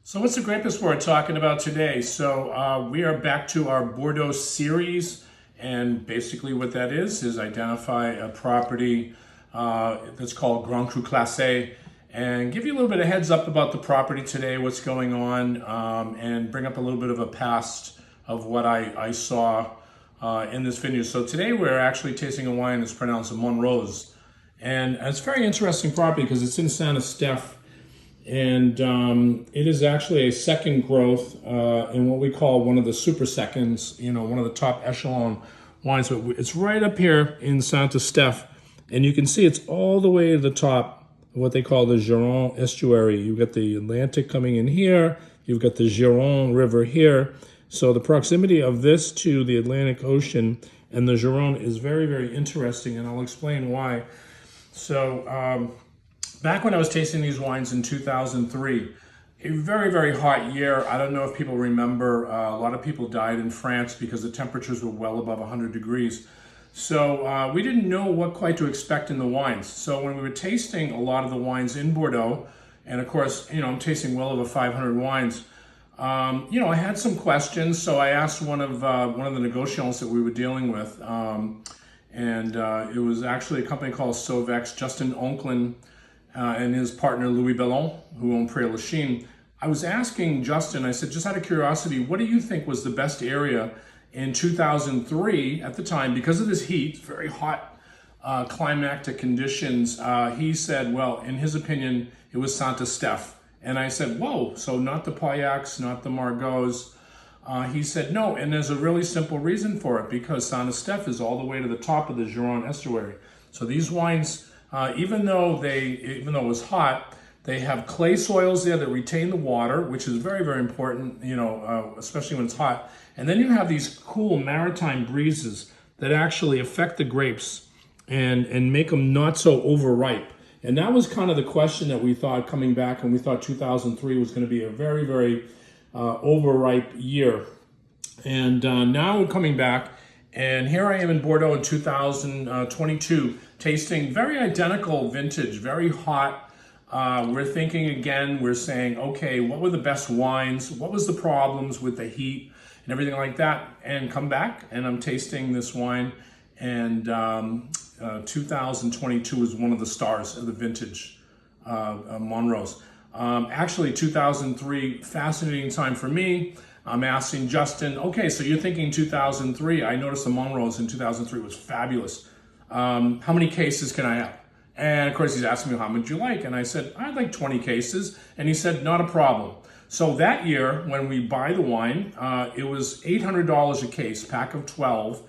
So what's the grapes we're talking about today? So we are back to our Bordeaux series, and basically what that is identify a property that's called Grand Cru Classe, and give you a little bit of heads up about the property today, what's going on, and bring up a little bit of a past of what I saw in this vineyard. So today we're actually tasting a wine that's pronounced Montrose, and it's a very interesting property because it's in Estephe. And it is actually a second growth in what we call one of the super seconds, one of the top echelon wines. But it's right up here in Estephe, and you can see it's all the way to the top of what they call the Gironde estuary. You've got the Atlantic coming in here, you've got the Gironde River here. So the proximity of this to the Atlantic Ocean and the Gironde is very, very interesting, and I'll explain why. So back when I was tasting these wines in 2003, a very, very hot year. I don't know if people remember, a lot of people died in France because the temperatures were well above 100 degrees. So we didn't know what quite to expect in the wines. So when we were tasting a lot of the wines in Bordeaux, and of course, I'm tasting well over 500 wines, I had some questions. So I asked one of the negociants that we were dealing with, and it was actually a company called Sauvex, Justin Onklin, and his partner Louis Bellon, who owned Pré Lachine. I was asking Justin, I said, just out of curiosity, what do you think was the best area in 2003 at the time, because of this heat, very hot climactic conditions? He said, well, in his opinion, it was Estephe. And I said, whoa, so not the Pauillacs, not the Margots. He said, no, and there's a really simple reason for it, because Estephe is all the way to the top of the Gironde estuary. So these wines, even though it was hot, they have clay soils there that retain the water, which is very, very important, especially when it's hot. And then you have these cool maritime breezes that actually affect the grapes and make them not so overripe. And that was kind of the question that we thought coming back, and we thought 2003 was going to be a very, very overripe year. And now we're coming back, and here I am in Bordeaux in 2022, tasting very identical vintage, very hot. We're thinking again, we're saying, okay, what were the best wines? What was the problems with the heat and everything like that? And come back, and I'm tasting this wine, and 2022 is one of the stars of the vintage Montrose. Actually, 2003, fascinating time for me. I'm asking Justin, okay, so you're thinking 2003. I noticed the Montrose in 2003 was fabulous. How many cases can I have? And of course, he's asking me, how much you like? And I said, I'd like 20 cases. And he said, not a problem. So that year, when we buy the wine, it was $800 a case, pack of 12.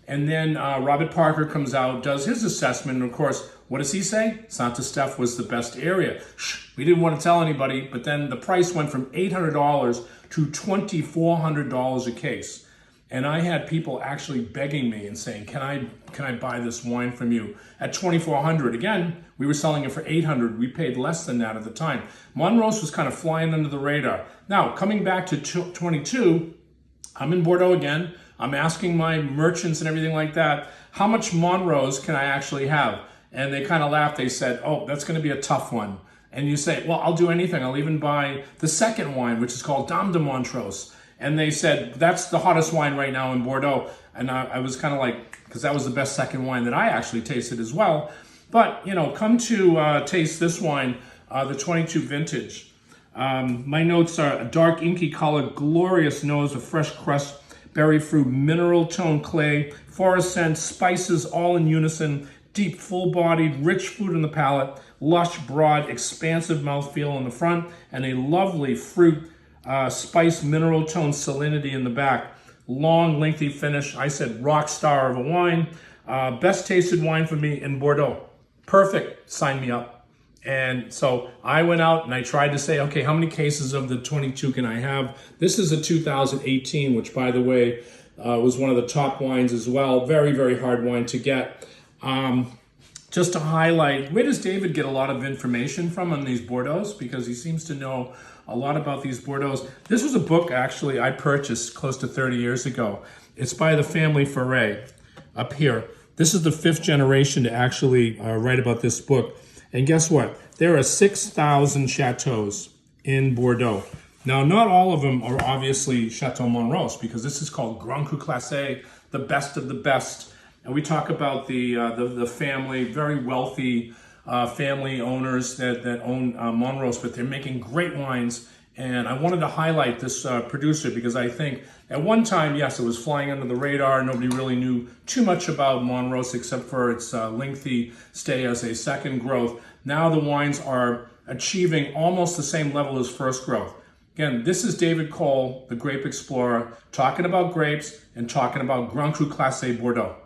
And then Robert Parker comes out, does his assessment, and of course, what does he say? Estephe was the best area. We didn't want to tell anybody, but then the price went from $800 to $2,400 a case. And I had people actually begging me and saying, can I buy this wine from you at $2,400? Again, we were selling it for $800. We paid less than that at the time. Montrose was kind of flying under the radar. Now, coming back to 22, I'm in Bordeaux again. I'm asking my merchants and everything like that, how much Montrose can I actually have? And they kind of laughed. They said, oh, that's going to be a tough one. And you say, well, I'll do anything. I'll even buy the second wine, which is called Dame de Montrose. And they said, that's the hottest wine right now in Bordeaux. And I was kind of like, because that was the best second wine that I actually tasted as well. But, come to taste this wine, the 22 vintage. My notes are a dark inky color, glorious nose of fresh crust, berry fruit, mineral tone clay, forest scent, spices all in unison, deep, full-bodied, rich fruit in the palate, lush, broad, expansive mouthfeel in the front, and a lovely fruit, spice, mineral tone salinity in the back. Long, lengthy finish. I said rock star of a wine. Best tasted wine for me in Bordeaux. Perfect. Sign me up. And so I went out and I tried to say, okay, how many cases of the 22 can I have? This is a 2018, which, by the way, was one of the top wines as well. Very, very hard wine to get. Just to highlight, where does David get a lot of information from on these Bordeaux? Because he seems to know a lot about these Bordeaux. This was a book, actually, I purchased close to 30 years ago. It's by the family Ferret up here. This is the 5th generation to actually write about this book. And guess what? There are 6,000 chateaus in Bordeaux. Now, not all of them are obviously Chateau Montrose, because this is called Grand Cru Classe, the best of the best. And we talk about the family, very wealthy family owners that own Montrose, but they're making great wines. And I wanted to highlight this producer because I think at one time, yes, it was flying under the radar. Nobody really knew too much about Montrose except for its lengthy stay as a second growth. Now the wines are achieving almost the same level as first growth. Again, this is David Kohl, the Grape Explorer, talking about grapes and talking about Grand Cru Classe Bordeaux.